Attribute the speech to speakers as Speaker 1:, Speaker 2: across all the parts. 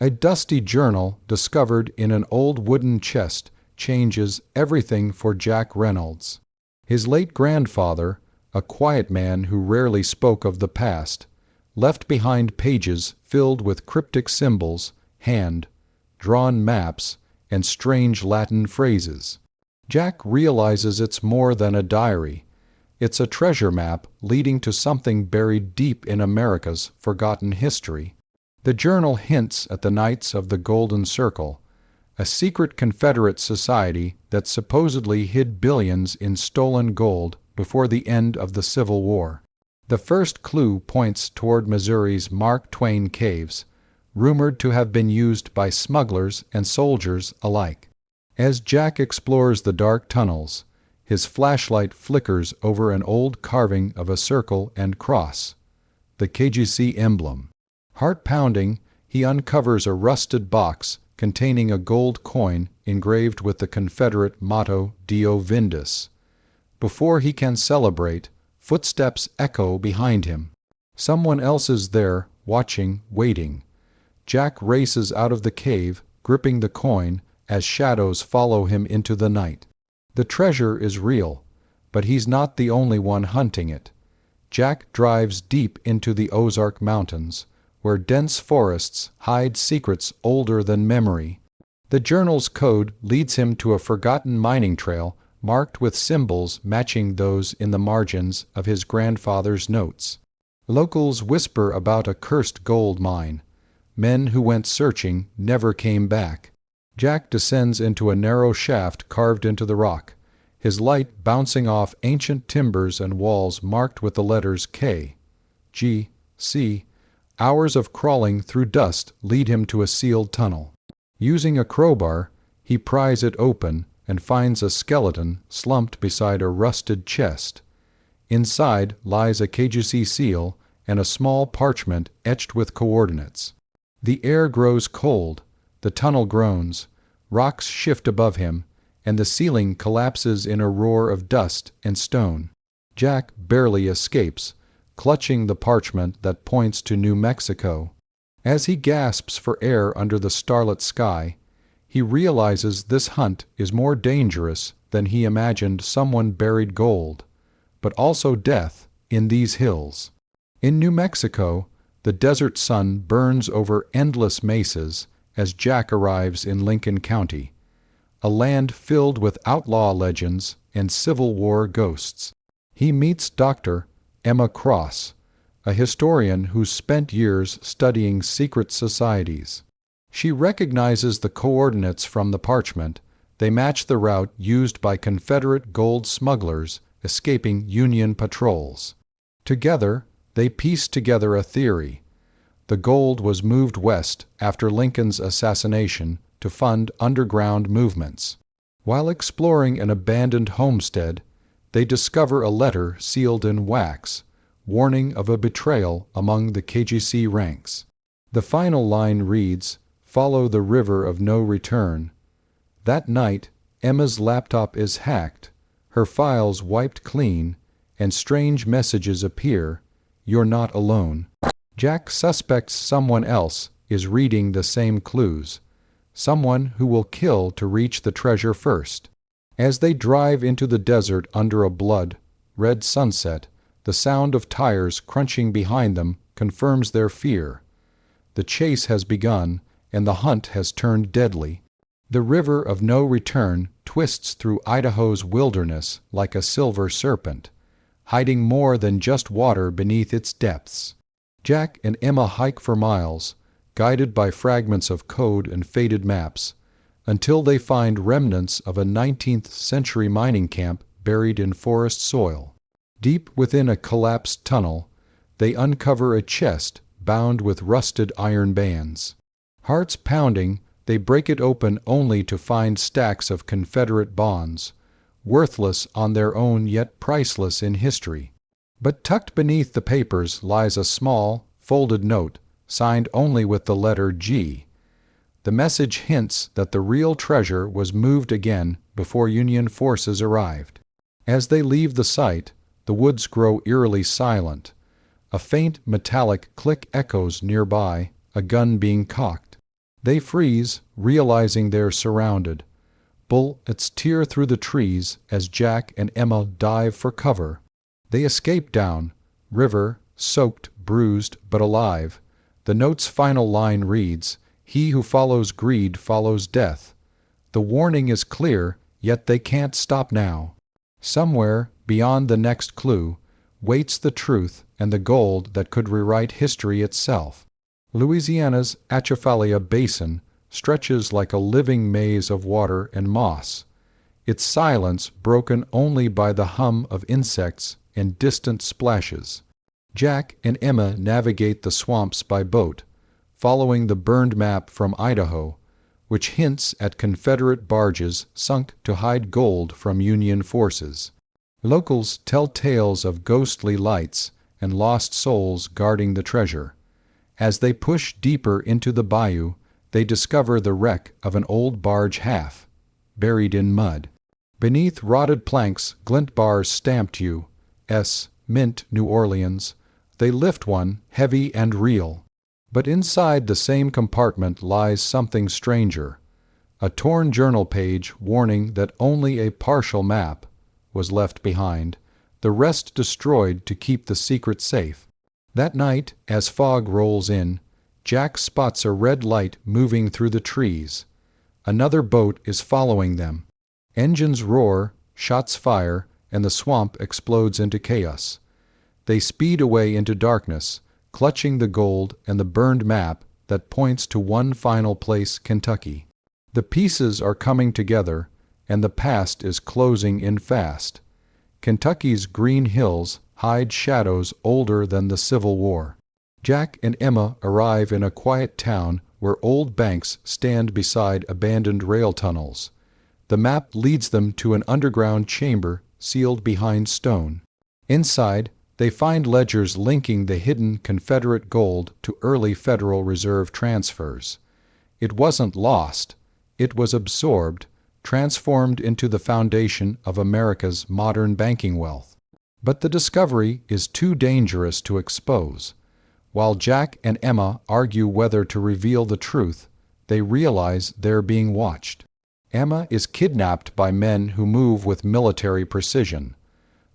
Speaker 1: A dusty journal discovered in an old wooden chest changes everything for Jack Reynolds. His late grandfather, a quiet man who rarely spoke of the past, left behind pages filled with cryptic symbols, hand-drawn maps, and strange Latin phrases. Jack realizes it's more than a diary. It's a treasure map leading to something buried deep in America's forgotten history. The journal hints at the Knights of the Golden Circle, a secret Confederate society that supposedly hid billions in stolen gold before the end of the Civil War. The first clue points toward Missouri's Mark Twain Caves, rumored to have been used by smugglers and soldiers alike. As Jack explores the dark tunnels, his flashlight flickers over an old carving of a circle and cross, the KGC emblem. Heart-pounding, he uncovers a rusted box containing a gold coin engraved with the Confederate motto Dio Vindus. Before he can celebrate, footsteps echo behind him. Someone else is there, watching, waiting. Jack races out of the cave, gripping the coin, as shadows follow him into the night. The treasure is real, but he's not the only one hunting it. Jack drives deep into the Ozark Mountains, where dense forests hide secrets older than memory. The journal's code leads him to a forgotten mining trail marked with symbols matching those in the margins of his grandfather's notes. Locals whisper about a cursed gold mine. Men who went searching never came back. Jack descends into a narrow shaft carved into the rock, his light bouncing off ancient timbers and walls marked with the letters K, G, C. Hours of crawling through dust lead him to a sealed tunnel. Using a crowbar, he pries it open and finds a skeleton slumped beside a rusted chest. Inside lies a KGC seal and a small parchment etched with coordinates. The air grows cold, the tunnel groans, rocks shift above him, and the ceiling collapses in a roar of dust and stone. Jack barely escapes, clutching the parchment that points to New Mexico. As he gasps for air under the starlit sky, he realizes this hunt is more dangerous than he imagined. Someone buried gold, but also death, in these hills. In New Mexico, the desert sun burns over endless mesas as Jack arrives in Lincoln County, a land filled with outlaw legends and Civil War ghosts. He meets Dr. Emma Cross, a historian who's spent years studying secret societies. She recognizes the coordinates from the parchment. They match the route used by Confederate gold smugglers escaping Union patrols. Together, they piece together a theory. The gold was moved west after Lincoln's assassination to fund underground movements. While exploring an abandoned homestead, they discover a letter sealed in wax, warning of a betrayal among the KGC ranks. The final line reads, "Follow the river of no return." That night, Emma's laptop is hacked, her files wiped clean, and strange messages appear. You're not alone. Jack suspects someone else is reading the same clues, someone who will kill to reach the treasure first. As they drive into the desert under a blood-red sunset, the sound of tires crunching behind them confirms their fear. The chase has begun, and the hunt has turned deadly. The river of no return twists through Idaho's wilderness like a silver serpent, hiding more than just water beneath its depths. Jack and Emma hike for miles, guided by fragments of code and faded maps, until they find remnants of a 19th-century mining camp buried in forest soil. Deep within a collapsed tunnel, they uncover a chest bound with rusted iron bands. Hearts pounding, they break it open only to find stacks of Confederate bonds, worthless on their own yet priceless in history. But tucked beneath the papers lies a small, folded note, signed only with the letter G. The message hints that the real treasure was moved again before Union forces arrived. As they leave the site, the woods grow eerily silent. A faint metallic click echoes nearby, a gun being cocked. They freeze, realizing they're surrounded. Bullets tear through the trees as Jack and Emma dive for cover. They escape down river, soaked, bruised, but alive. The note's final line reads, "He who follows greed follows death." The warning is clear, yet they can't stop now. Somewhere, beyond the next clue, waits the truth and the gold that could rewrite history itself. Louisiana's Atchafalaya Basin stretches like a living maze of water and moss, its silence broken only by the hum of insects and distant splashes. Jack and Emma navigate the swamps by boat, following the burned map from Idaho, which hints at Confederate barges sunk to hide gold from Union forces. Locals tell tales of ghostly lights and lost souls guarding the treasure. As they push deeper into the bayou, they discover the wreck of an old barge half, buried in mud. Beneath rotted planks glint bars stamped U.S. Mint, New Orleans. They lift one, heavy and real. But inside the same compartment lies something stranger. A torn journal page warning that only a partial map was left behind, the rest destroyed to keep the secret safe. That night, as fog rolls in, Jack spots a red light moving through the trees. Another boat is following them. Engines roar, shots fire, and the swamp explodes into chaos. They speed away into darkness, clutching the gold and the burned map that points to one final place, Kentucky. The pieces are coming together, and the past is closing in fast. Kentucky's green hills hide shadows older than the Civil War. Jack and Emma arrive in a quiet town where old banks stand beside abandoned rail tunnels. The map leads them to an underground chamber sealed behind stone. Inside, they find ledgers linking the hidden Confederate gold to early Federal Reserve transfers. It wasn't lost. It was absorbed, transformed into the foundation of America's modern banking wealth. But the discovery is too dangerous to expose. While Jack and Emma argue whether to reveal the truth, they realize they're being watched. Emma is kidnapped by men who move with military precision,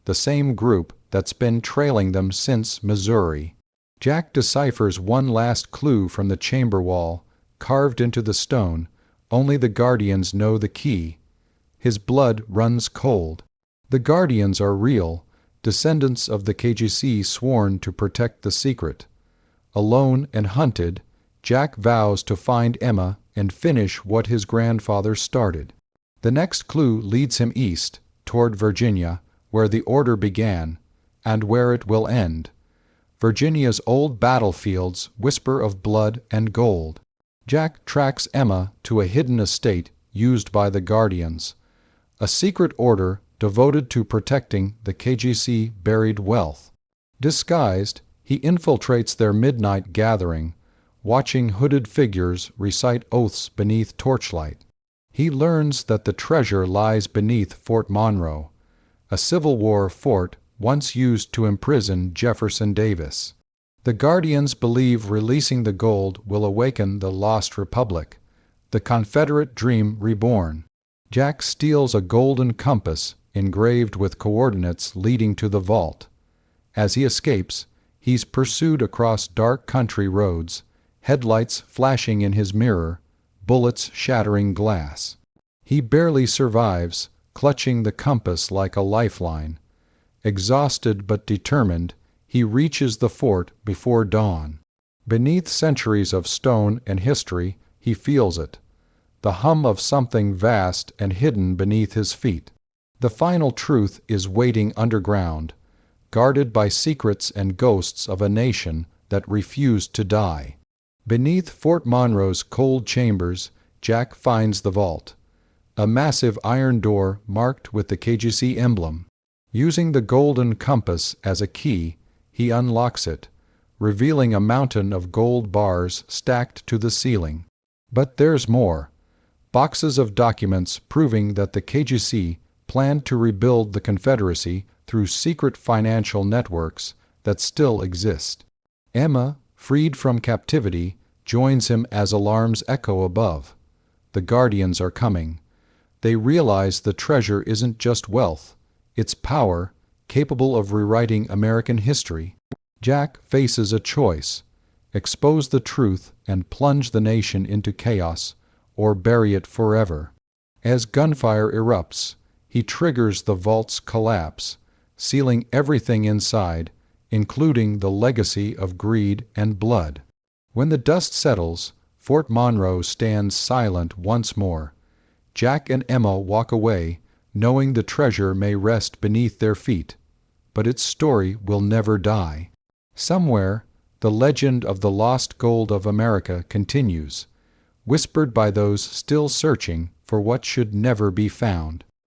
Speaker 1: the same group that's been trailing them since Missouri. Jack deciphers one last clue from the chamber wall, carved into the stone. Only the Guardians know the key. His blood runs cold. The Guardians are real, descendants of the KGC sworn to protect the secret. Alone and hunted, Jack vows to find Emma and finish what his grandfather started. The next clue leads him east, toward Virginia, where the order began, and where it will end. Virginia's old battlefields whisper of blood and gold. Jack tracks Emma to a hidden estate used by the Guardians, a secret order devoted to protecting the KGC buried wealth. Disguised, he infiltrates their midnight gathering, watching hooded figures recite oaths beneath torchlight. He learns that the treasure lies beneath Fort Monroe, a Civil War fort once used to imprison Jefferson Davis. The Guardians believe releasing the gold will awaken the lost republic, the Confederate dream reborn. Jack steals a golden compass engraved with coordinates leading to the vault. As he escapes, he's pursued across dark country roads, headlights flashing in his mirror, bullets shattering glass. He barely survives, clutching the compass like a lifeline. Exhausted but determined, he reaches the fort before dawn. Beneath centuries of stone and history, he feels it, the hum of something vast and hidden beneath his feet. The final truth is waiting underground, guarded by secrets and ghosts of a nation that refused to die. Beneath Fort Monroe's cold chambers, Jack finds the vault, a massive iron door marked with the KGC emblem. Using the golden compass as a key, he unlocks it, revealing a mountain of gold bars stacked to the ceiling. But there's more. Boxes of documents proving that the KGC planned to rebuild the Confederacy through secret financial networks that still exist. Emma, freed from captivity, joins him as alarms echo above. The Guardians are coming. They realize the treasure isn't just wealth, it's power, capable of rewriting American history. Jack faces a choice: expose the truth and plunge the nation into chaos, or bury it forever. As gunfire erupts, he triggers the vault's collapse, sealing everything inside, including the legacy of greed and blood. When the dust settles, Fort Monroe stands silent once more. Jack and Emma walk away, knowing the treasure may rest beneath their feet, but its story will never die. Somewhere, the legend of the lost gold of America continues, whispered by those still searching for what should never be found.